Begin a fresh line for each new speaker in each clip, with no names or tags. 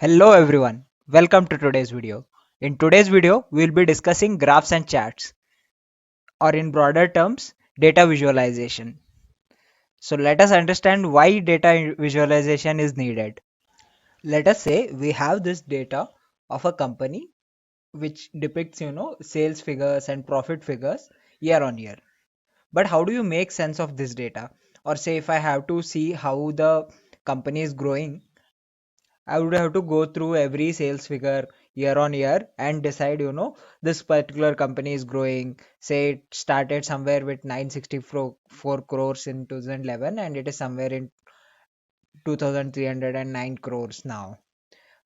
Hello everyone, welcome to today's video. In today's video, we'll be discussing graphs and charts, or in broader terms, data visualization. So let us understand why data visualization is needed. Let us say we have this data of a company which depicts, sales figures and profit figures year on year. But how do you make sense of this data? Or say if I have to see how the company is growing, I would have to go through every sales figure year on year and decide, this particular company is growing. Say it started somewhere with 964 crores in 2011 and it is somewhere in 2309 crores now.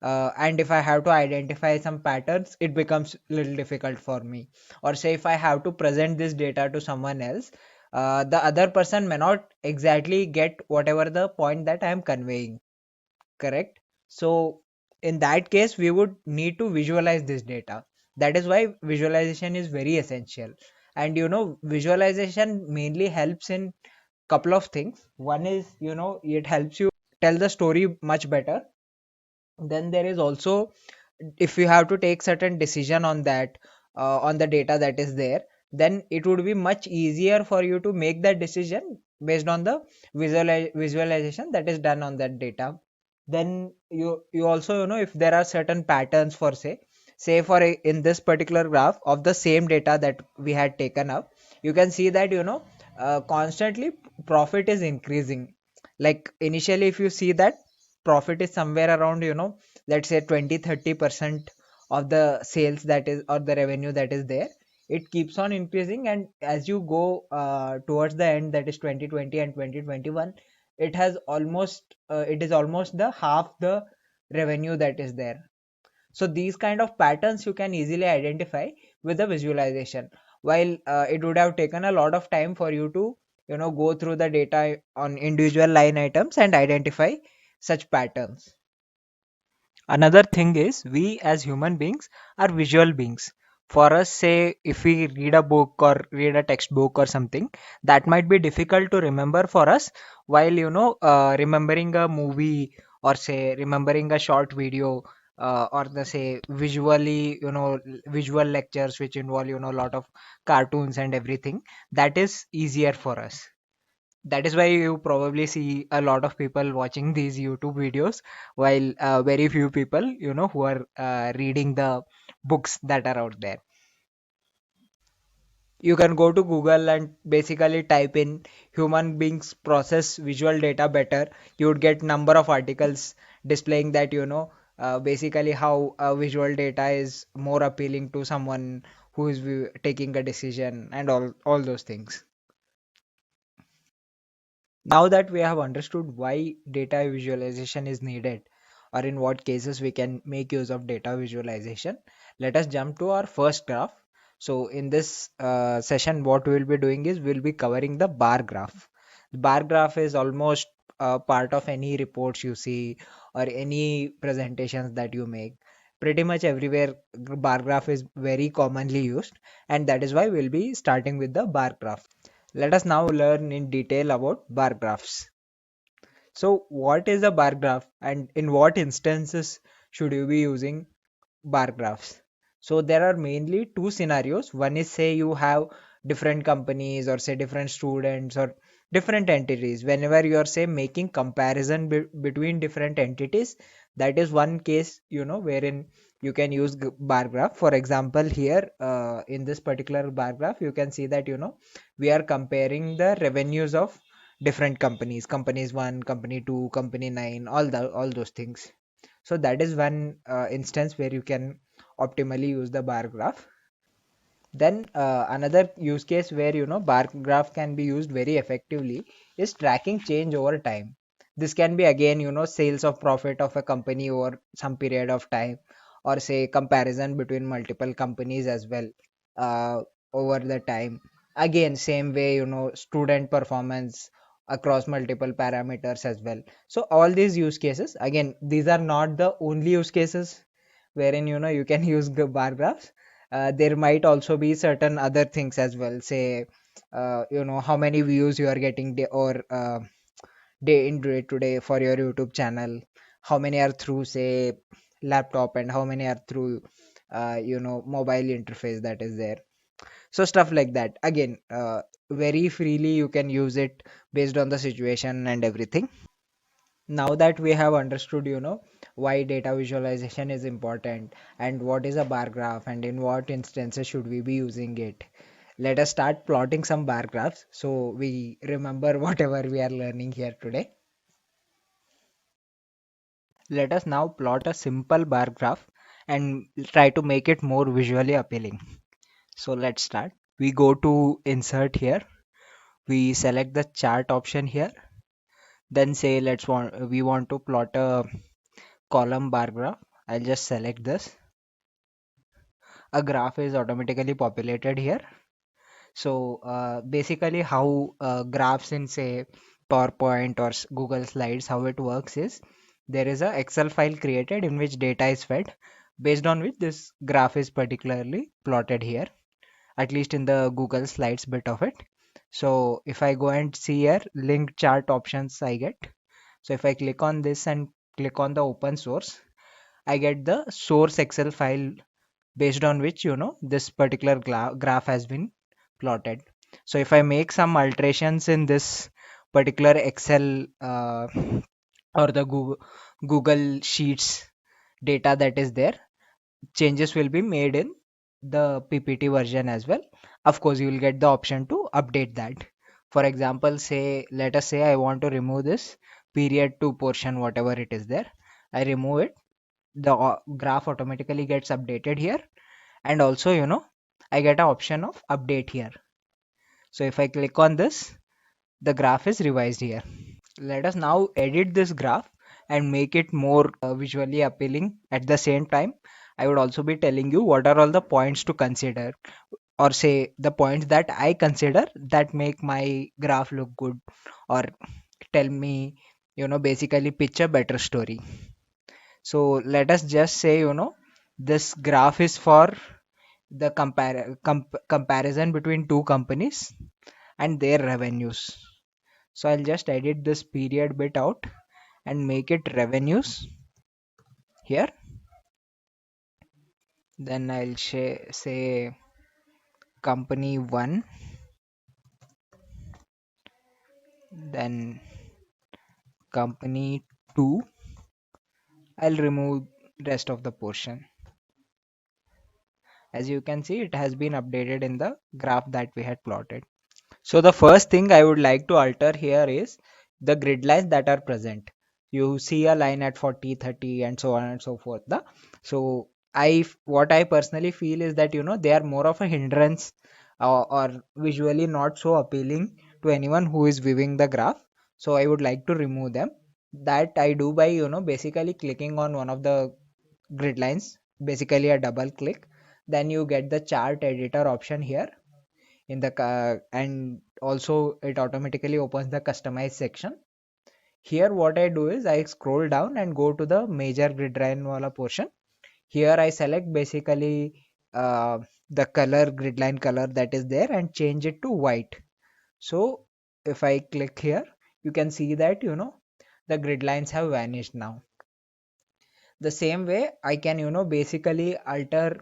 And if I have to identify some patterns, it becomes a little difficult for me. Or say if I have to present this data to someone else, the other person may not exactly get whatever the point that I am conveying, correct? So in that case we would need to visualize this data. That is why visualization is very essential. And visualization mainly helps in couple of things. One is, it helps you tell the story much better. Then there is also, if you have to take certain decision on that, on the data that is there, then it would be much easier for you to make that decision based on the visualization that is done on that data. Then you also, if there are certain patterns for say for in this particular graph of the same data that we had taken up, you can see that constantly profit is increasing. Like initially if you see that profit is somewhere around, let's say 20-30% of the sales that is, or the revenue that is there, it keeps on increasing. And as you go towards the end, that is 2020 and 2021, it is almost the half the revenue that is there. So these kind of patterns you can easily identify with the visualization, while it would have taken a lot of time for you to go through the data on individual line items and identify such patterns. Another thing is, we as human beings are visual beings. For us, say if we read a book or read a textbook or something, that might be difficult to remember for us, while remembering a movie, or say remembering a short video, or the say visually, visual lectures which involve a lot of cartoons and everything, that is easier for us. That is why you probably see a lot of people watching these YouTube videos, while very few people, who are reading the books that are out there. You can go to Google and basically type in human beings process visual data better. You would get number of articles displaying that, basically how visual data is more appealing to someone who is taking a decision and all those things. Now that we have understood why data visualization is needed, or in what cases we can make use of data visualization, let us jump to our first graph. So in this session, what we will be doing is we'll be covering the bar graph. The bar graph is almost part of any reports you see or any presentations that you make. Pretty much everywhere, bar graph is very commonly used, and that is why we'll be starting with the bar graph. Let us now learn in detail about bar graphs. So, what is a bar graph and in what instances should you be using bar graphs? So, there are mainly two scenarios. One is, say you have different companies, or say different students or different entities. Whenever you are, say, making comparison between different entities, that is one case, wherein you can use bar graph. For example, here in this particular bar graph, you can see that we are comparing the revenues of different companies, companies 1, company 2, company 9, all those things. So that is one instance where you can optimally use the bar graph. Then another use case where bar graph can be used very effectively is tracking change over time. This can be again sales of profit of a company over some period of time, or say comparison between multiple companies as well, uh, over the time. Again, same way, student performance across multiple parameters as well. So all these use cases, again, these are not the only use cases wherein you can use bar graphs. There might also be certain other things as well, say how many views you are getting day, or day in day to day for your YouTube channel, how many are through, say, laptop and how many are through mobile interface that is there. So stuff like that, again, very freely you can use it based on the situation and everything. Now that we have understood why data visualization is important and what is a bar graph and in what instances should we be using it, let us start plotting some bar graphs so we remember whatever we are learning here today. Let us now plot a simple bar graph and try to make it more visually appealing. So let's start. We go to insert here, we select the chart option here, then say we want to plot a column bar graph. I'll just select this. A graph is automatically populated here. So basically how graphs in say PowerPoint or Google Slides, how it works is there is a Excel file created in which data is fed, based on which this graph is particularly plotted here, at least in the Google Slides bit of it. So if I go and see here linked chart options I get. So if I click on this and click on the open source, I get the source Excel file based on which this particular graph has been plotted. So if I make some alterations in this particular Excel or the Google Sheets data that is there, changes will be made in the PPT version as well. Of course, you will get the option to update that. For example, say let us say I want to remove this period to portion, whatever it is there. I remove it. The graph automatically gets updated here, and also I get an option of update here. So if I click on this, the graph is revised here. Let us now edit this graph and make it more visually appealing. At the same time, I would also be telling you what are all the points to consider, or say the points that I consider that make my graph look good, or tell me basically pitch a better story. So let us just say this graph is for the comparison between two companies and their revenues. So I'll just edit this period bit out and make it revenues here. Then I'll say company 1, then company 2. I'll remove rest of the portion. As you can see, it has been updated in the graph that we had plotted. So the first thing I would like to alter here is the grid lines that are present. You see a line at 40, 30 and so on and so forth. So what I personally feel is that they are more of a hindrance, or visually not so appealing to anyone who is viewing the graph. So I would like to remove them. That I do by basically clicking on one of the grid lines, basically a double click. Then you get the chart editor option here in the and also it automatically opens the customize section. Here what I do is I scroll down and go to the major grid line wala portion. Here I select basically the color, grid line color that is there, and change it to white. So if I click here, you can see that the grid lines have vanished now. The same way I can basically alter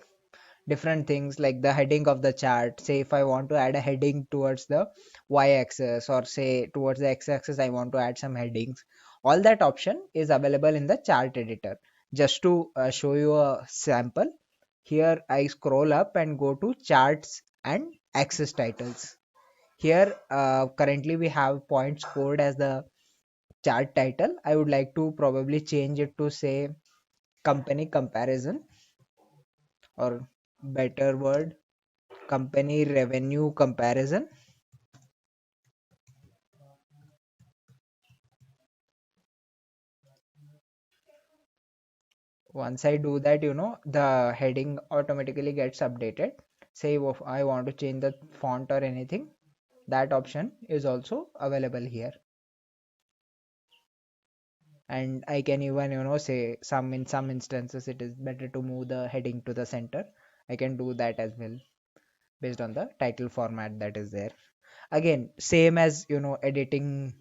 different things like the heading of the chart. Say if I want to add a heading towards the y-axis, or say towards the x-axis I want to add some headings, all that option is available in the chart editor. Just to show you a sample, here I scroll up and go to charts and axis titles. Here currently we have points code as the chart title. I would like to probably change it to say company comparison, or better word, company revenue comparison. Once I do that, the heading automatically gets updated. Say if I want to change the font or anything, that option is also available here. And I can even say in some instances it is better to move the heading to the center. I can do that as well based on the title format that is there. Again, same as editing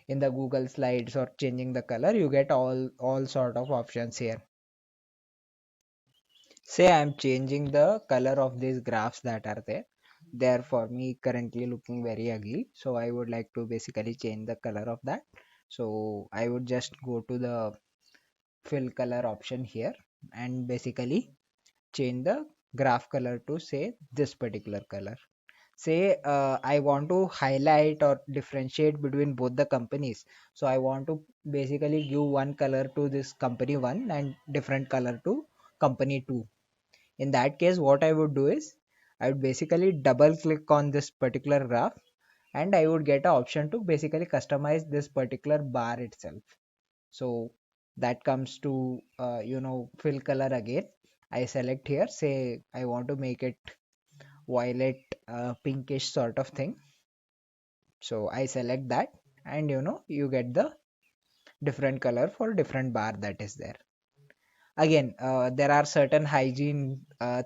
in the Google Slides or changing the color, you get all sort of options here. Say I'm changing the color of these graphs that are there. They are for me currently looking very ugly, so I would like to basically change the color of that. So I would just go to the fill color option here and basically change the graph color to say this particular color. Say I want to highlight or differentiate between both the companies, so I want to basically give one color to this company 1 and different color to company 2. In that case, what I would do is I would basically double click on this particular graph and I would get an option to basically customize this particular bar itself. So that comes to fill color again. I select here, say I want to make it violet pinkish sort of thing. So I select that, and you get the different color for different bar that is there. Again, there are certain hygiene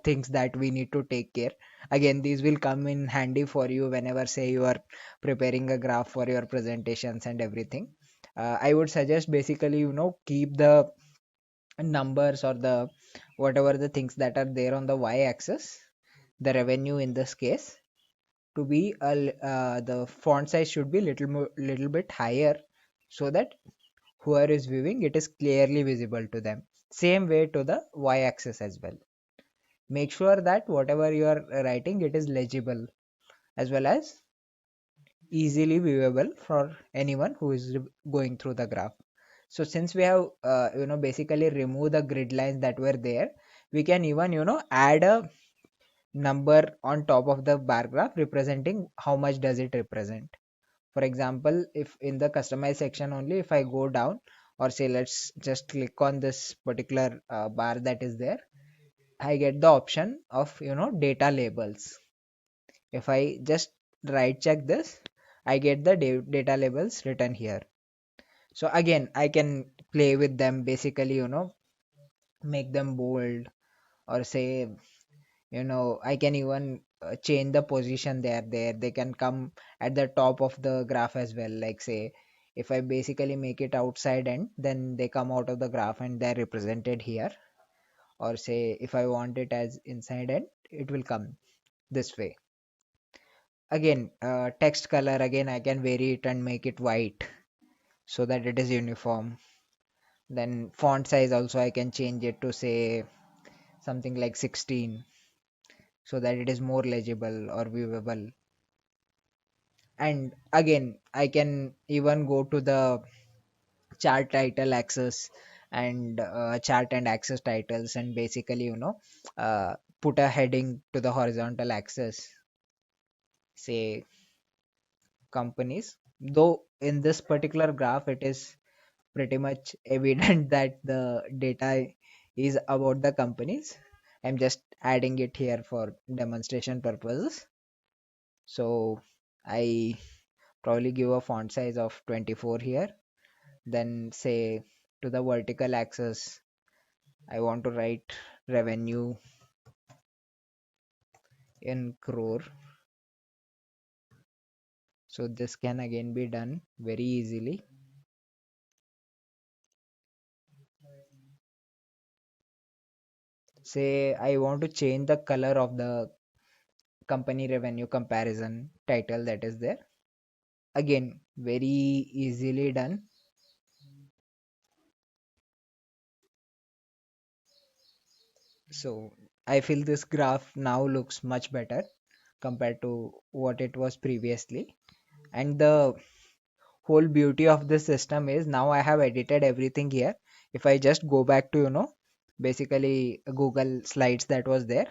things that we need to take care. Again, these will come in handy for you whenever say you are preparing a graph for your presentations and everything. I would suggest basically keep the numbers or the whatever the things that are there on the y-axis, the revenue in this case, to be the font size should be little bit higher, so that whoever is viewing it is clearly visible to them. Same way to the y-axis as well. Make sure that whatever you are writing it is legible as well as easily viewable for anyone who is going through the graph. So since we have basically remove the grid lines that were there, we can even add a number on top of the bar graph representing how much does it represent. For example, if in the customize section only, if I go down, or say let's just click on this particular bar that is there, I get the option of data labels. If I just right check this, I get the data labels written here. So again, I can play with them, basically make them bold, or say I can even change the position they can come at the top of the graph as well. Like say if I basically make it outside and then they come out of the graph and they're represented here, or say if I want it as inside and it will come this way. Again, text color, again I can vary it and make it white so that it is uniform. Then font size also I can change it to say something like 16, so that it is more legible or viewable. And again, I can even go to the chart title access and chart and access titles, and basically put a heading to the horizontal axis, say companies. Though in this particular graph it is pretty much evident that the data is about the companies, I'm just adding it here for demonstration purposes. So I probably give a font size of 24 here. Then say to the vertical axis I want to write revenue in crore. So this can again be done very easily. Say I want to change the color of the company revenue comparison title that is there. Again, very easily done. So I feel this graph now looks much better compared to what it was previously. And the whole beauty of this system is now I have edited everything here. If I just go back to basically Google Slides that was there,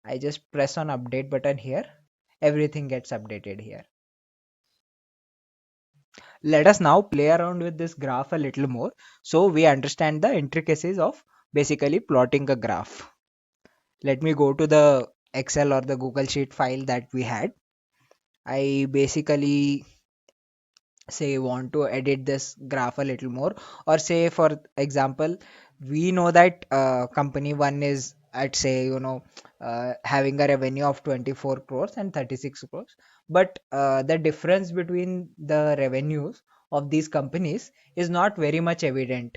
I just press on update button here, everything gets updated here. Let us now play around with this graph a little more so we understand the intricacies of basically plotting a graph. Let me go to the Excel or the Google Sheet file that we had. I basically say want to edit this graph a little more, or say for example we know that company 1 is at say having a revenue of 24 crores and 36 crores, but the difference between the revenues of these companies is not very much evident.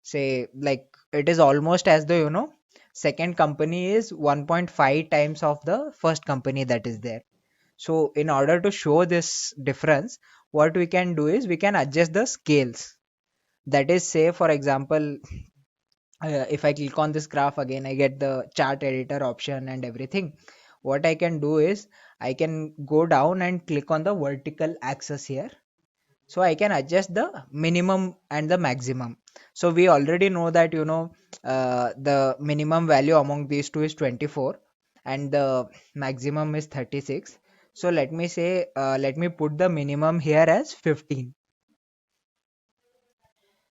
Say like it is almost as though second company is 1.5 times of the first company that is there. So in order to show this difference, what we can do is we can adjust the scales. That is, say for example, if I click on this graph again, I get the chart editor option and everything. What I can do is I can go down and click on the vertical axis here, so I can adjust the minimum and the maximum. So we already know that the minimum value among these two is 24 and the maximum is 36. So let me say, let me put the minimum here as 15.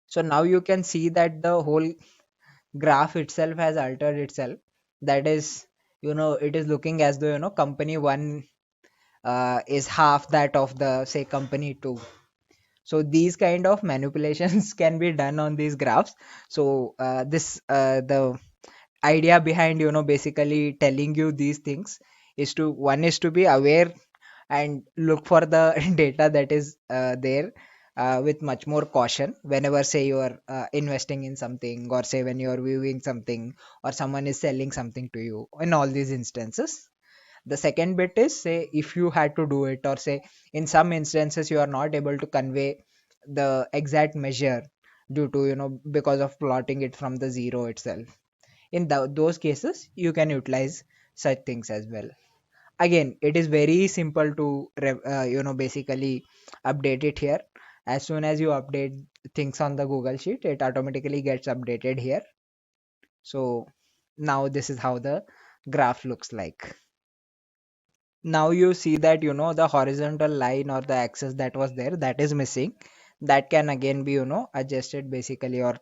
So now you can see that the whole graph itself has altered itself. That is, it is looking as though company 1 is half that of the, say, company 2. So these kind of manipulations can be done on these graphs. So this the idea behind basically telling you these things is to, one is to be aware and look for the data that is there with much more caution whenever, say, you are investing in something, or say when you are viewing something, or someone is selling something to you, in all these instances. The second bit is, say if you had to do it, or say in some instances you are not able to convey the exact measure due to because of plotting it from the zero itself. In those cases you can utilize such things as well. Again, it is very simple to basically update it here. As soon as you update things on the Google Sheet, it automatically gets updated here. So now this is how the graph looks like. Now you see that the horizontal line or the axis that was there, that is missing. That can again be adjusted basically, or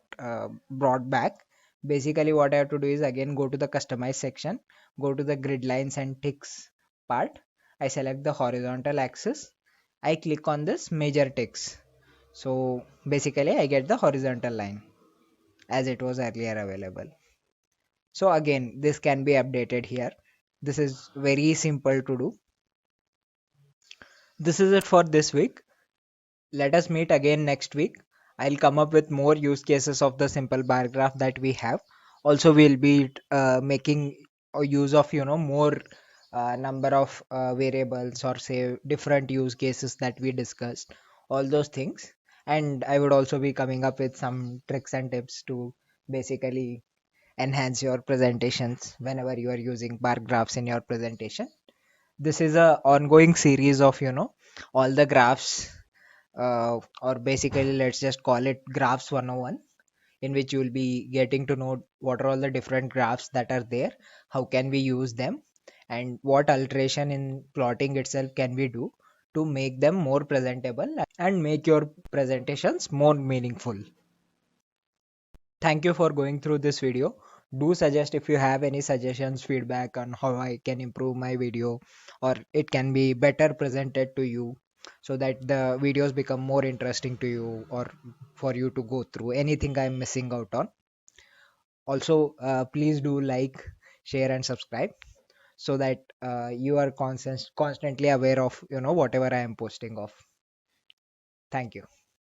brought back. Basically what I have to do is again go to the customize section, go to the grid lines and ticks part. I select the horizontal axis, I click on this major ticks. So basically I get the horizontal line as it was earlier available. So again, this can be updated here. This is very simple to do. This is it for this week. Let us meet again next week. I'll come up with more use cases of the simple bar graph that we have. Also, we'll be making a use of more number of variables, or say different use cases that we discussed. All those things, and I would also be coming up with some tricks and tips to basically enhance your presentations whenever you are using bar graphs in your presentation. This is a ongoing series of all the graphs, or basically let's just call it graphs 101, in which you will be getting to know what are all the different graphs that are there, how can we use them, and what alteration in plotting itself can we do to make them more presentable and make your presentations more meaningful. Thank you for going through this video. Do suggest if you have any suggestions, feedback on how I can improve my video, or it can be better presented to you, so that the videos become more interesting to you, or for you to go through anything I'm missing out on. Also, please do like, share, and subscribe, so that you are constantly aware of whatever I am posting of. Thank you.